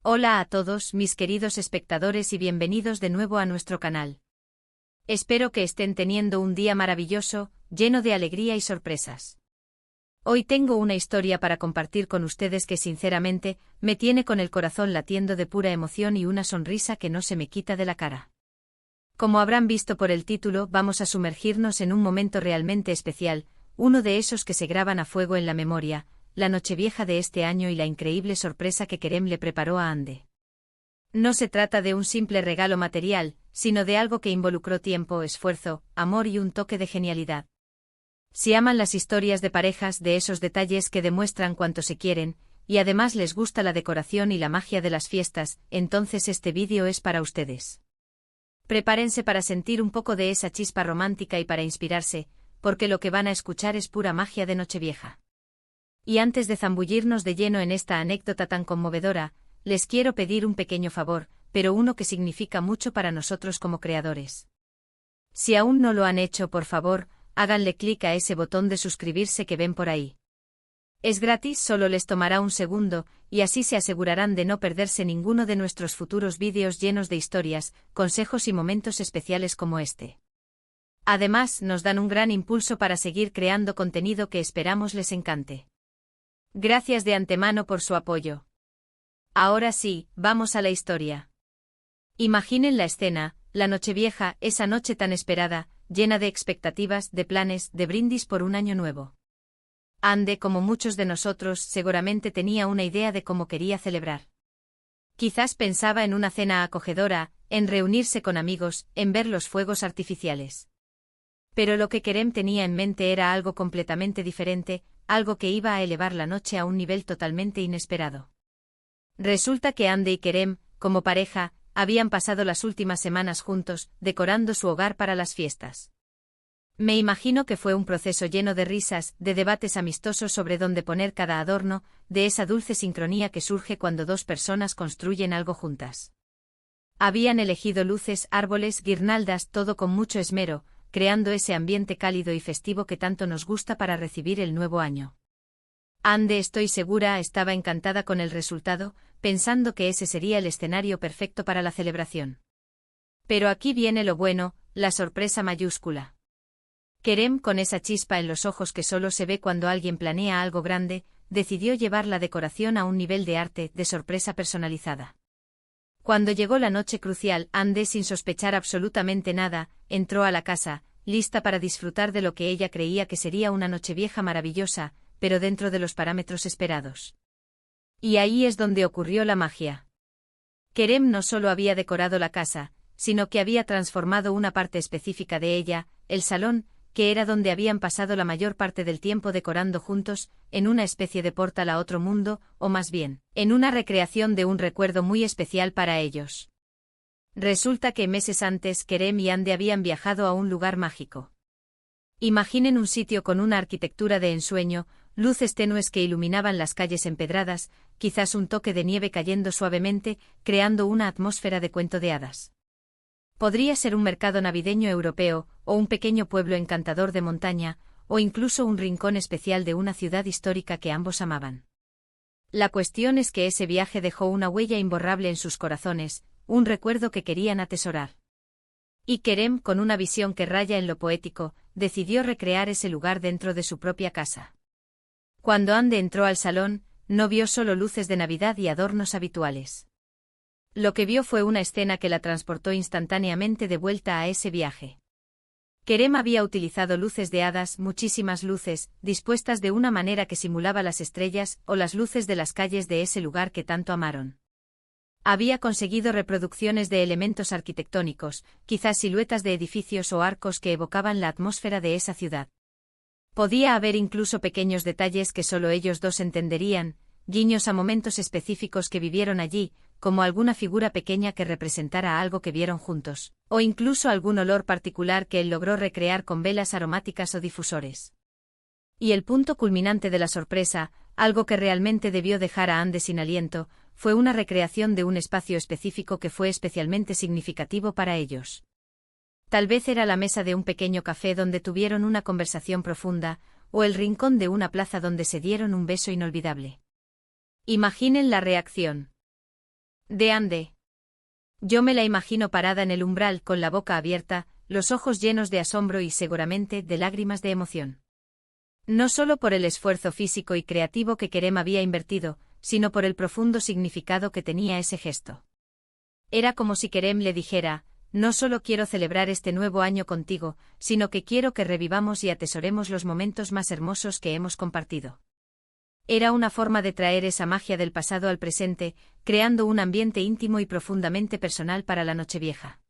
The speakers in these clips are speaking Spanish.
Hola a todos mis queridos espectadores y bienvenidos de nuevo a nuestro canal. Espero que estén teniendo un día maravilloso, lleno de alegría y sorpresas. Hoy tengo una historia para compartir con ustedes que sinceramente me tiene con el corazón latiendo de pura emoción y una sonrisa que no se me quita de la cara. Como habrán visto por el título, vamos a sumergirnos en un momento realmente especial, uno de esos que se graban a fuego en la memoria, la Nochevieja de este año y la increíble sorpresa que Kerem le preparó a Ande. No se trata de un simple regalo material, sino de algo que involucró tiempo, esfuerzo, amor y un toque de genialidad. Si aman las historias de parejas, de esos detalles que demuestran cuánto se quieren, y además les gusta la decoración y la magia de las fiestas, entonces este vídeo es para ustedes. Prepárense para sentir un poco de esa chispa romántica y para inspirarse, porque lo que van a escuchar es pura magia de Nochevieja. Y antes de zambullirnos de lleno en esta anécdota tan conmovedora, les quiero pedir un pequeño favor, pero uno que significa mucho para nosotros como creadores. Si aún no lo han hecho, por favor, háganle clic a ese botón de suscribirse que ven por ahí. Es gratis, solo les tomará un segundo, y así se asegurarán de no perderse ninguno de nuestros futuros vídeos llenos de historias, consejos y momentos especiales como este. Además, nos dan un gran impulso para seguir creando contenido que esperamos les encante. Gracias de antemano por su apoyo. Ahora sí, vamos a la historia. Imaginen la escena, la Nochevieja, esa noche tan esperada, llena de expectativas, de planes, de brindis por un año nuevo. Ande, como muchos de nosotros, seguramente tenía una idea de cómo quería celebrar. Quizás pensaba en una cena acogedora, en reunirse con amigos, en ver los fuegos artificiales. Pero lo que Kerem tenía en mente era algo completamente diferente, algo que iba a elevar la noche a un nivel totalmente inesperado. Resulta que Ande y Kerem, como pareja, habían pasado las últimas semanas juntos, decorando su hogar para las fiestas. Me imagino que fue un proceso lleno de risas, de debates amistosos sobre dónde poner cada adorno, de esa dulce sincronía que surge cuando dos personas construyen algo juntas. Habían elegido luces, árboles, guirnaldas, todo con mucho esmero, creando ese ambiente cálido y festivo que tanto nos gusta para recibir el nuevo año. Ande, estoy segura, estaba encantada con el resultado, pensando que ese sería el escenario perfecto para la celebración. Pero aquí viene lo bueno, la sorpresa mayúscula. Kerem, con esa chispa en los ojos que solo se ve cuando alguien planea algo grande, decidió llevar la decoración a un nivel de arte, de sorpresa personalizada. Cuando llegó la noche crucial, Ande, sin sospechar absolutamente nada, entró a la casa, lista para disfrutar de lo que ella creía que sería una Nochevieja maravillosa, pero dentro de los parámetros esperados. Y ahí es donde ocurrió la magia. Kerem no solo había decorado la casa, sino que había transformado una parte específica de ella, el salón, que era donde habían pasado la mayor parte del tiempo decorando juntos, en una especie de portal a otro mundo, o más bien, en una recreación de un recuerdo muy especial para ellos. Resulta que meses antes Kerem y Ande habían viajado a un lugar mágico. Imaginen un sitio con una arquitectura de ensueño, luces tenues que iluminaban las calles empedradas, quizás un toque de nieve cayendo suavemente, creando una atmósfera de cuento de hadas. Podría ser un mercado navideño europeo, o un pequeño pueblo encantador de montaña, o incluso un rincón especial de una ciudad histórica que ambos amaban. La cuestión es que ese viaje dejó una huella imborrable en sus corazones, un recuerdo que querían atesorar. Y Kerem, con una visión que raya en lo poético, decidió recrear ese lugar dentro de su propia casa. Cuando Ande entró al salón, no vio solo luces de Navidad y adornos habituales. Lo que vio fue una escena que la transportó instantáneamente de vuelta a ese viaje. Kerem había utilizado luces de hadas, muchísimas luces, dispuestas de una manera que simulaba las estrellas o las luces de las calles de ese lugar que tanto amaron. Había conseguido reproducciones de elementos arquitectónicos, quizás siluetas de edificios o arcos que evocaban la atmósfera de esa ciudad. Podía haber incluso pequeños detalles que solo ellos dos entenderían, guiños a momentos específicos que vivieron allí, como alguna figura pequeña que representara algo que vieron juntos, o incluso algún olor particular que él logró recrear con velas aromáticas o difusores. Y el punto culminante de la sorpresa, algo que realmente debió dejar a Ande sin aliento, fue una recreación de un espacio específico que fue especialmente significativo para ellos. Tal vez era la mesa de un pequeño café donde tuvieron una conversación profunda, o el rincón de una plaza donde se dieron un beso inolvidable. Imaginen la reacción. De Ande. Yo me la imagino parada en el umbral con la boca abierta, los ojos llenos de asombro y seguramente de lágrimas de emoción. No solo por el esfuerzo físico y creativo que Kerem había invertido, sino por el profundo significado que tenía ese gesto. Era como si Kerem le dijera: no solo quiero celebrar este nuevo año contigo, sino que quiero que revivamos y atesoremos los momentos más hermosos que hemos compartido. Era una forma de traer esa magia del pasado al presente, creando un ambiente íntimo y profundamente personal para la Nochevieja.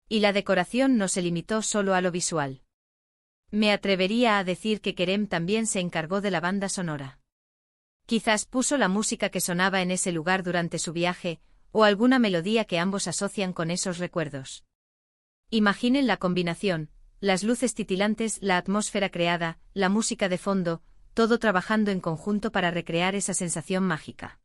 Y la decoración no se limitó solo a lo visual. Me atrevería a decir que Kerem también se encargó de la banda sonora. Quizás puso la música que sonaba en ese lugar durante su viaje, o alguna melodía que ambos asocian con esos recuerdos. Imaginen la combinación, las luces titilantes, la atmósfera creada, la música de fondo, todo trabajando en conjunto para recrear esa sensación mágica.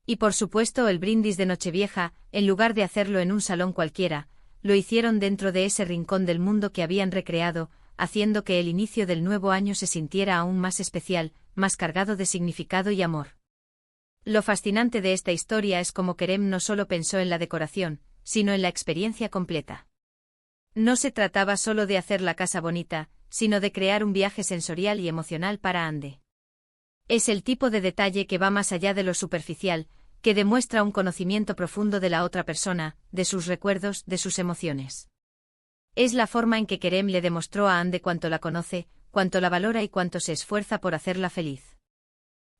Y por supuesto el brindis de Nochevieja, en lugar de hacerlo en un salón cualquiera, lo hicieron dentro de ese rincón del mundo que habían recreado, haciendo que el inicio del nuevo año se sintiera aún más especial, más cargado de significado y amor. Lo fascinante de esta historia es cómo Kerem no solo pensó en la decoración, sino en la experiencia completa. No se trataba solo de hacer la casa bonita, sino de crear un viaje sensorial y emocional para Ande. Es el tipo de detalle que va más allá de lo superficial, que demuestra un conocimiento profundo de la otra persona, de sus recuerdos, de sus emociones. Es la forma en que Kerem le demostró a Ande cuánto la conoce, cuánto la valora y cuánto se esfuerza por hacerla feliz.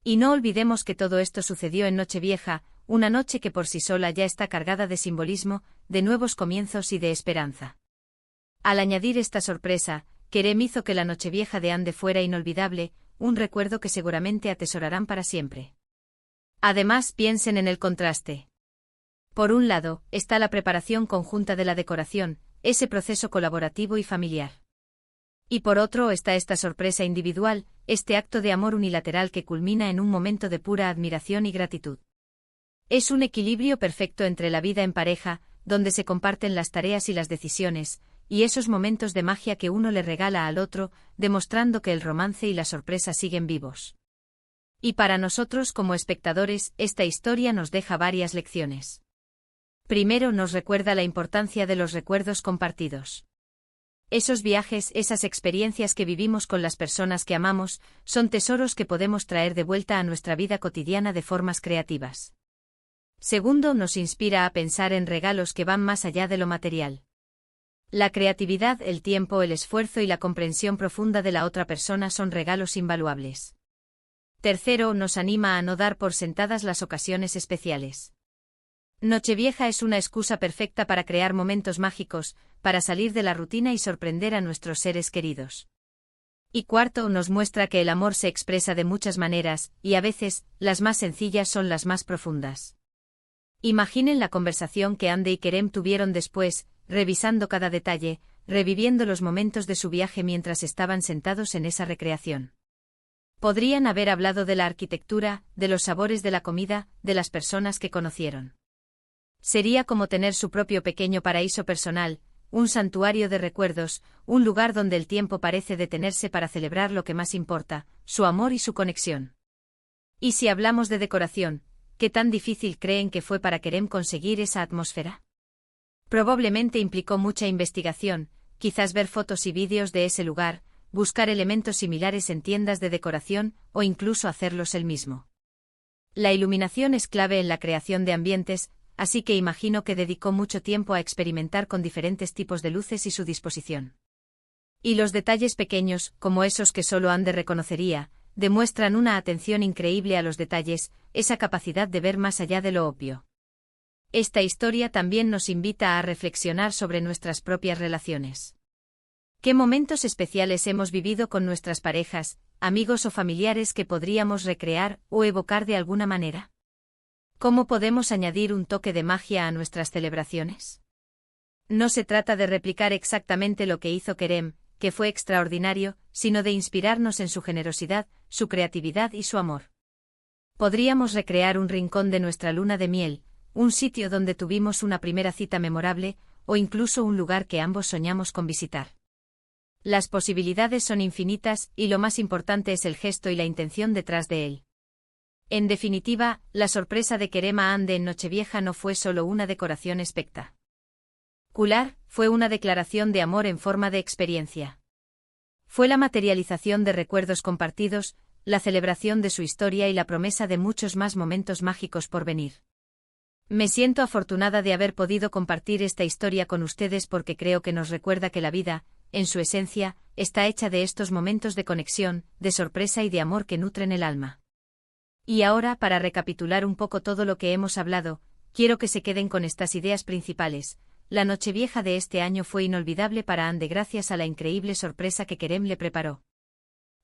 Y no olvidemos que todo esto sucedió en Nochevieja, una noche que por sí sola ya está cargada de simbolismo, de nuevos comienzos y de esperanza. Al añadir esta sorpresa, Kerem hizo que la Nochevieja de Ande fuera inolvidable, un recuerdo que seguramente atesorarán para siempre. Además, piensen en el contraste. Por un lado, está la preparación conjunta de la decoración, ese proceso colaborativo y familiar. Y por otro está esta sorpresa individual, este acto de amor unilateral que culmina en un momento de pura admiración y gratitud. Es un equilibrio perfecto entre la vida en pareja, donde se comparten las tareas y las decisiones, y esos momentos de magia que uno le regala al otro, demostrando que el romance y la sorpresa siguen vivos. Y para nosotros como espectadores, esta historia nos deja varias lecciones. Primero, nos recuerda la importancia de los recuerdos compartidos. Esos viajes, esas experiencias que vivimos con las personas que amamos, son tesoros que podemos traer de vuelta a nuestra vida cotidiana de formas creativas. Segundo, nos inspira a pensar en regalos que van más allá de lo material. La creatividad, el tiempo, el esfuerzo y la comprensión profunda de la otra persona son regalos invaluables. Tercero, nos anima a no dar por sentadas las ocasiones especiales. Nochevieja es una excusa perfecta para crear momentos mágicos, para salir de la rutina y sorprender a nuestros seres queridos. Y cuarto, nos muestra que el amor se expresa de muchas maneras, y a veces, las más sencillas son las más profundas. Imaginen la conversación que Ande y Kerem tuvieron después, revisando cada detalle, reviviendo los momentos de su viaje mientras estaban sentados en esa recreación. Podrían haber hablado de la arquitectura, de los sabores de la comida, de las personas que conocieron. Sería como tener su propio pequeño paraíso personal, un santuario de recuerdos, un lugar donde el tiempo parece detenerse para celebrar lo que más importa, su amor y su conexión. Y si hablamos de decoración, ¿qué tan difícil creen que fue para Kerem conseguir esa atmósfera? Probablemente implicó mucha investigación, quizás ver fotos y vídeos de ese lugar, buscar elementos similares en tiendas de decoración, o incluso hacerlos él mismo. La iluminación es clave en la creación de ambientes, así que imagino que dedicó mucho tiempo a experimentar con diferentes tipos de luces y su disposición. Y los detalles pequeños, como esos que solo Ande reconocería, demuestran una atención increíble a los detalles, esa capacidad de ver más allá de lo obvio. Esta historia también nos invita a reflexionar sobre nuestras propias relaciones. ¿Qué momentos especiales hemos vivido con nuestras parejas, amigos o familiares que podríamos recrear o evocar de alguna manera? ¿Cómo podemos añadir un toque de magia a nuestras celebraciones? No se trata de replicar exactamente lo que hizo Kerem, que fue extraordinario, sino de inspirarnos en su generosidad, su creatividad y su amor. Podríamos recrear un rincón de nuestra luna de miel, un sitio donde tuvimos una primera cita memorable, o incluso un lugar que ambos soñamos con visitar. Las posibilidades son infinitas, y lo más importante es el gesto y la intención detrás de él. En definitiva, la sorpresa de Kerem a Ande en Nochevieja no fue solo una decoración espectacular, fue una declaración de amor en forma de experiencia. Fue la materialización de recuerdos compartidos, la celebración de su historia y la promesa de muchos más momentos mágicos por venir. Me siento afortunada de haber podido compartir esta historia con ustedes porque creo que nos recuerda que la vida, en su esencia, está hecha de estos momentos de conexión, de sorpresa y de amor que nutren el alma. Y ahora, para recapitular un poco todo lo que hemos hablado, quiero que se queden con estas ideas principales. La Nochevieja de este año fue inolvidable para Ande gracias a la increíble sorpresa que Kerem le preparó.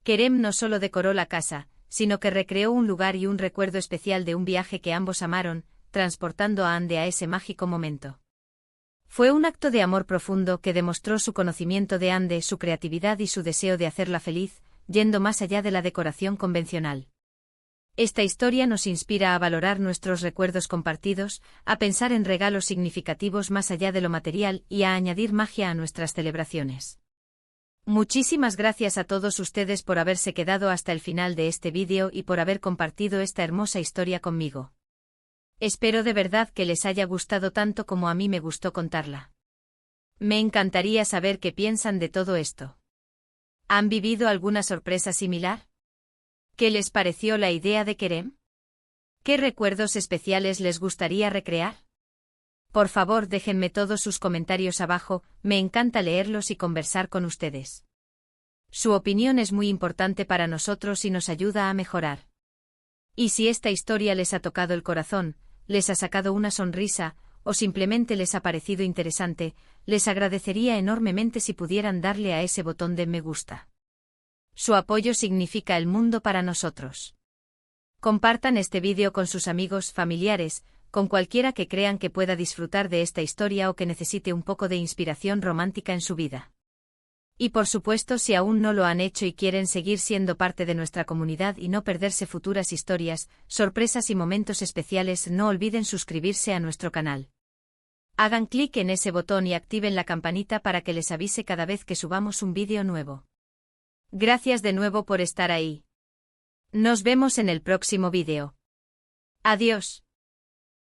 Kerem no solo decoró la casa, sino que recreó un lugar y un recuerdo especial de un viaje que ambos amaron, transportando a Ande a ese mágico momento. Fue un acto de amor profundo que demostró su conocimiento de Ande, su creatividad y su deseo de hacerla feliz, yendo más allá de la decoración convencional. Esta historia nos inspira a valorar nuestros recuerdos compartidos, a pensar en regalos significativos más allá de lo material y a añadir magia a nuestras celebraciones. Muchísimas gracias a todos ustedes por haberse quedado hasta el final de este vídeo y por haber compartido esta hermosa historia conmigo. Espero de verdad que les haya gustado tanto como a mí me gustó contarla. Me encantaría saber qué piensan de todo esto. ¿Han vivido alguna sorpresa similar? ¿Qué les pareció la idea de Kerem? ¿Qué recuerdos especiales les gustaría recrear? Por favor, déjenme todos sus comentarios abajo, me encanta leerlos y conversar con ustedes. Su opinión es muy importante para nosotros y nos ayuda a mejorar. Y si esta historia les ha tocado el corazón, les ha sacado una sonrisa, o simplemente les ha parecido interesante, les agradecería enormemente si pudieran darle a ese botón de me gusta. Su apoyo significa el mundo para nosotros. Compartan este vídeo con sus amigos, familiares, con cualquiera que crean que pueda disfrutar de esta historia o que necesite un poco de inspiración romántica en su vida. Y por supuesto, si aún no lo han hecho y quieren seguir siendo parte de nuestra comunidad y no perderse futuras historias, sorpresas y momentos especiales, no olviden suscribirse a nuestro canal. Hagan clic en ese botón y activen la campanita para que les avise cada vez que subamos un vídeo nuevo. Gracias de nuevo por estar ahí. Nos vemos en el próximo vídeo. Adiós.